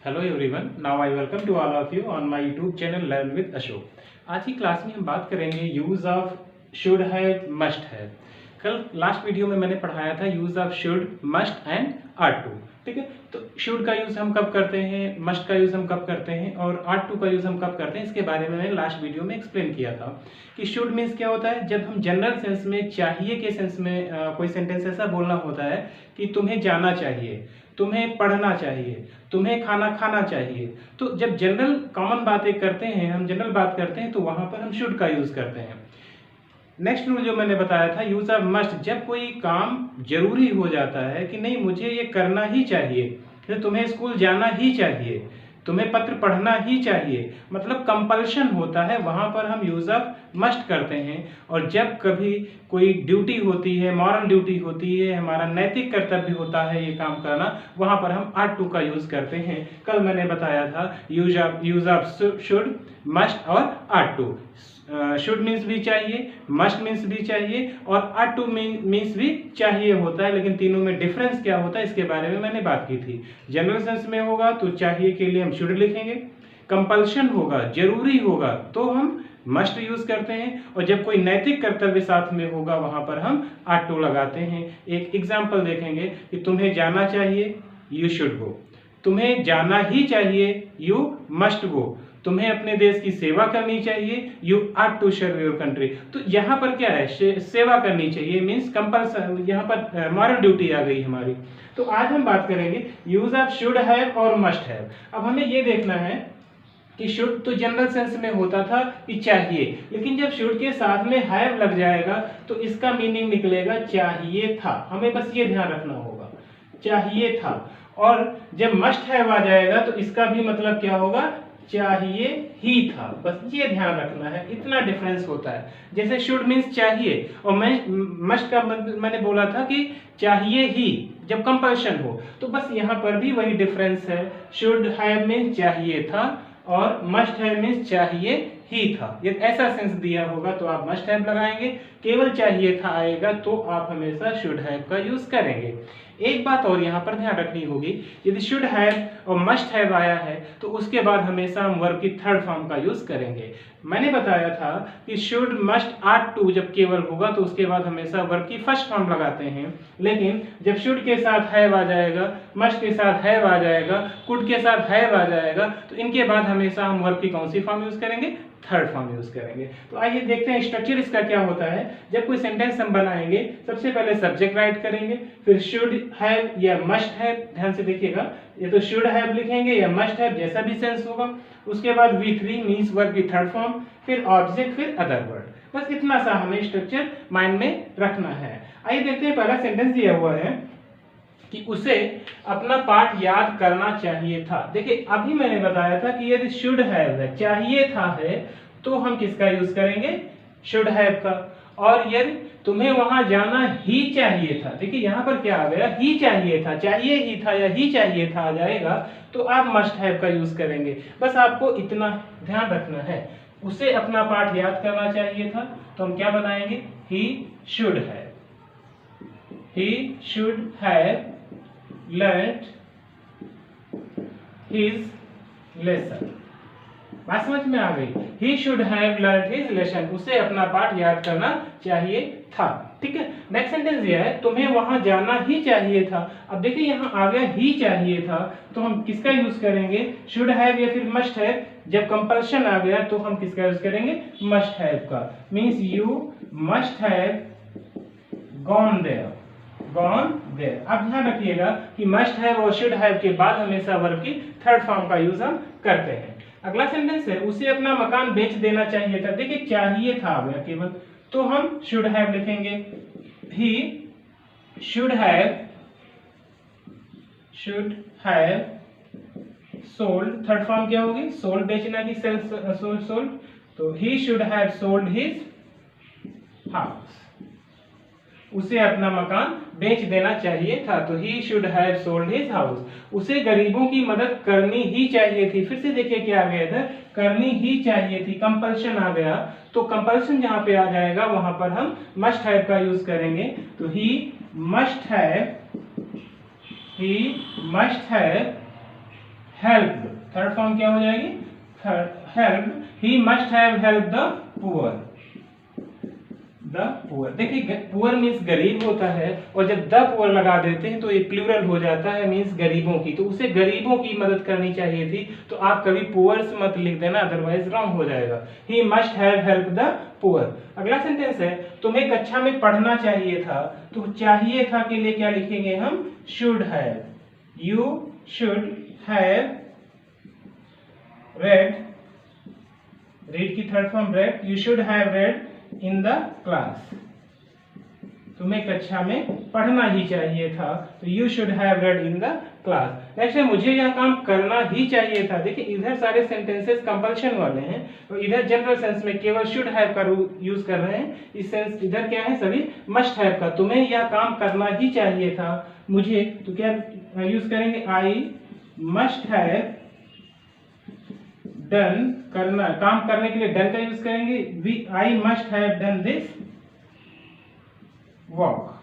Hello everyone, now I welcome to all of you on my YouTube channel learn with Ashok. आज की class में हम बात करेंगे use of should have, must have. कल last video में मैंने पढ़ाया था use of should, must and are to. ठीक है, तो शुड का यूज हम कब करते हैं, मस्ट का यूज हम कब करते हैं और आर टू का यूज हम कब करते हैं, इसके बारे में मैंने लास्ट वीडियो में एक्सप्लेन किया था कि शुड मीन्स क्या होता है। जब हम जनरल सेंस में, चाहिए के सेंस में कोई सेंटेंस ऐसा बोलना होता है कि तुम्हें जाना चाहिए, तुम्हें पढ़ना चाहिए, तुम्हें खाना खाना चाहिए। तो जब जनरल कॉमन बातें करते हैं, हम जनरल बात करते हैं, तो वहां पर हम शुड का यूज करते हैं। नेक्स्ट रूल जो मैंने बताया था यूज ऑफ मस्ट, जब कोई काम जरूरी हो जाता है कि नहीं मुझे ये करना ही चाहिए, तो तुम्हें स्कूल जाना ही चाहिए, तुम्हें पत्र पढ़ना ही चाहिए, मतलब कंपल्शन होता है, वहां पर हम यूज ऑफ मस्ट करते हैं। और जब कभी कोई ड्यूटी होती है, मॉरल ड्यूटी होती है, हमारा नैतिक कर्तव्य होता है ये काम करना, वहां पर हम आर टू का यूज करते हैं। कल मैंने बताया था यूज ऑफ शुड, मस्ट और आर टू। शुड मीन्स भी चाहिए, मस्ट मीन्स भी चाहिए और आर टू मीन्स भी चाहिए होता है, लेकिन तीनों में डिफरेंस क्या होता है इसके बारे में मैंने बात की थी। जनरल सेंस में होगा तो चाहिए के लिए हम शुड लिखेंगे, कंपल्शन होगा, जरूरी होगा तो हम मस्ट यूज करते हैं, और जब कोई नैतिक कर्तव्य साथ में होगा वहां पर हम आर टू लगाते हैं। एक एग्जाम्पल देखेंगे कि तुम्हें जाना चाहिए, यू शुड गो, तुम्हें जाना ही चाहिए, यू मस्ट गो, तुम्हें अपने देश की सेवा करनी चाहिए, you are to serve your country. तो यहाँ पर क्या है, सेवा करनी चाहिए मीन्स कंपल्सन, यहाँ पर मॉरल ड्यूटी आ गई हमारी। तो आज हम बात करेंगे यूज ऑफ शुड हैव और मस्ट हैव। अब हमें ये देखना है कि शुड तो जनरल सेंस में होता था कि चाहिए, लेकिन जब शुड के साथ में हैव लग जाएगा तो इसका मीनिंग निकलेगा चाहिए था। हमें बस ये ध्यान रखना होगा, चाहिए था। और जब मस्ट हैव आ जाएगा तो इसका भी मतलब क्या होगा, चाहिए ही था। बस ये ध्यान रखना है, इतना डिफरेंस होता है। जैसे शुड मीन्स चाहिए और मस्ट का मैंने बोला था कि चाहिए ही जब कंपल्शन हो, तो बस यहाँ पर भी वही डिफरेंस है। शुड हैव मीन्स चाहिए था और मस्ट हैव मीन्स चाहिए ही था। यदि ऐसा सेंस दिया होगा तो आप मस्ट हैव लगाएंगे, केवल चाहिए था आएगा तो आप हमेशा शुड हैव का यूज करेंगे। एक बात और यहाँ पर ध्यान रखनी होगी, यदि शुड हैव और मस्ट हैव आया है तो उसके बाद हमेशा हम वर्ब की थर्ड फॉर्म का यूज करेंगे। मैंने बताया था कि शुड, मस्ट, आर टू जब केवल होगा तो उसके बाद हमेशा वर्ब की फर्स्ट फॉर्म लगाते हैं, लेकिन जब शुड के साथ हैव आ जाएगा, मस्ट के साथ हैव आ जाएगा, कुड के साथ हैव आ जाएगा, तो इनके बाद हमेशा हम वर्ब की कौन सी फॉर्म यूज करेंगे, थर्ड फॉर्म यूज करेंगे। तो आइए देखते हैं स्ट्रक्चर इसका क्या होता है। जब कोई सेंटेंस हम बनाएंगे सबसे पहले सब्जेक्ट राइट करेंगे, फिर शुड हैव या मस्ट हैव, ध्यान से देखिएगा, ये तो शुड हैव लिखेंगे या मस्ट हैव, जैसा भी सेंस होगा। उसके बाद V3 मींस वर्ब की थर्ड फॉर्म, फिर ऑब्जेक्ट, फिर अदर वर्ड। बस इतना सा हमें स्ट्रक्चर माइंड में रखना है। आइए देखते हैं, पहला सेंटेंस दिया हुआ है कि उसे अपना पाठ याद करना चाहिए था। देखिए अभी मैंने बताया था कि यदि शुड हैव है, चाहिए था है, तो हम किसका यूज करेंगे, शुड हैव का। और यदि तुम्हें वहां जाना ही चाहिए था, देखिए यहाँ पर क्या आ गया, ही चाहिए था, चाहिए ही था या ही चाहिए था आ जाएगा तो आप मस्ट हैव का यूज करेंगे। बस आपको इतना ध्यान रखना है, उसे अपना पाठ याद करना चाहिए था तो हम क्या बनाएंगे, he should have, he should have learnt his lesson। बात समझ में आ गई, he should have learnt his lesson, उसे अपना पाठ याद करना चाहिए था। ठीक है, नेक्स्ट सेंटेंस ये है, तुम्हें वहां जाना ही चाहिए था। अब देखिए यहाँ आ गया ही चाहिए था, तो हम किसका यूज करेंगे, शुड हैव या फिर मस्ट हैव। जब कंपल्शन आ गया तो हम किसका यूज करेंगे, मस्ट हैव का। Means you must have gone there, gone there. अब ध्यान रखिएगा कि मस्ट हैव और शुड हैव के बाद हमेशा वर्ब की थर्ड फॉर्म का यूज हम करते हैं। अगला सेंटेंस है, उसे अपना मकान बेच देना चाहिए था। देखिए चाहिए था आ गया केवल, तो हम शुड हैव लिखेंगे, he should have sold, third form क्या होगी, सोल्ड बेचना की, सेल्स सोल्ड, तो he should have sold his house, उसे अपना मकान बेच देना चाहिए था, तो he should have sold his house. उसे गरीबों की मदद करनी ही चाहिए थी। फिर से देखिए क्या आ गया इधर, करनी ही चाहिए थी, कंपल्शन आ गया, तो कंपल्शन जहां पे आ जाएगा वहां पर हम मस्ट हैव का यूज करेंगे। तो he must have helped, third form क्या हो जाएगी, helped, he must have help the poor, the poor. देखिए पुअर मीन्स गरीब होता है, और जब द पुअर लगा देते हैं तो ये प्लूरल हो जाता है, मीन्स गरीबों की, तो उसे गरीबों की मदद करनी चाहिए थी, तो आप कभी पुअर्स मत लिख देना, अदरवाइज रॉन्ग हो जाएगा। He must have help the poor. अगला सेंटेंस है, तुम्हें कक्षा में पढ़ना चाहिए था, तो चाहिए था के लिए क्या लिखेंगे हम, should have, you should have read, read की third form read, you should have read in the class, तुम्हें कक्षा में पढ़ना ही चाहिए था, तो you should have read in the class. Next है, मुझे यह काम करना ही चाहिए था। देखिए इधर सारे सेंटेंसेस कंपल्शन वाले हैं, तो इधर जनरल सेंस में केवल शुड हैव का यूज कर रहे हैं, इस सेंस इधर क्या है, सभी मस्ट हैव का, तुम्हें यह काम करना ही चाहिए था, मुझे, तो क्या यूज करेंगे, आई मस्ट हैव डन, करना, काम करने के लिए डन का यूज करेंगे, I must have done this work,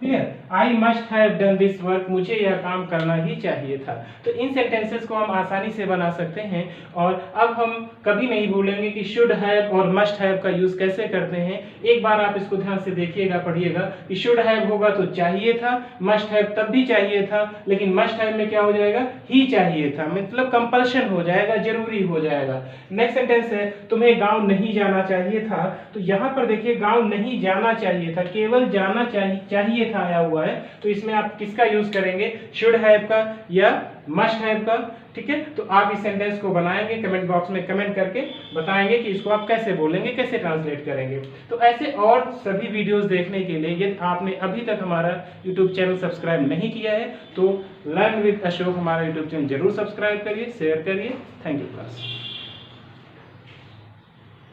clear, I must have done this work, मुझे यह काम करना ही चाहिए था। तो इन सेंटेंसेस को हम आसानी से बना सकते हैं, और अब हम कभी नहीं भूलेंगे कि शुड हैव और मस्ट हैव का यूज कैसे करते हैं। एक बार आप इसको ध्यान से देखिएगा, पढ़िएगा कि शुड हैव होगा तो चाहिए था, मस्ट हैव तब भी चाहिए था, लेकिन मस्ट हैव में क्या हो जाएगा, ही चाहिए था, मतलब कंपल्शन हो जाएगा, जरूरी हो जाएगा। नेक्स्ट सेंटेंस है, तुम्हें गांव नहीं जाना चाहिए था, तो यहाँ पर देखिए गांव नहीं जाना चाहिए था, केवल जाना चाहिए था आया हुआ है, तो इसमें आप किसका यूज करेंगे, शुड हैव का या मस्ट हैव का, ठीक है। तो आप इस सेंटेंस को बनाएंगे, कमेंट बॉक्स में कमेंट करके बताएंगे कि इसको आप कैसे बोलेंगे, कैसे ट्रांसलेट करेंगे। तो ऐसे और सभी वीडियोस देखने के लिए यदि आपने अभी तक हमारा यूट्यूब चैनल सब्सक्राइब नहीं किया है तो लर्न विद अशोक हमारा यूट्यूब चैनल जरूर सब्सक्राइब करिए, शेयर करिए। Thank you class.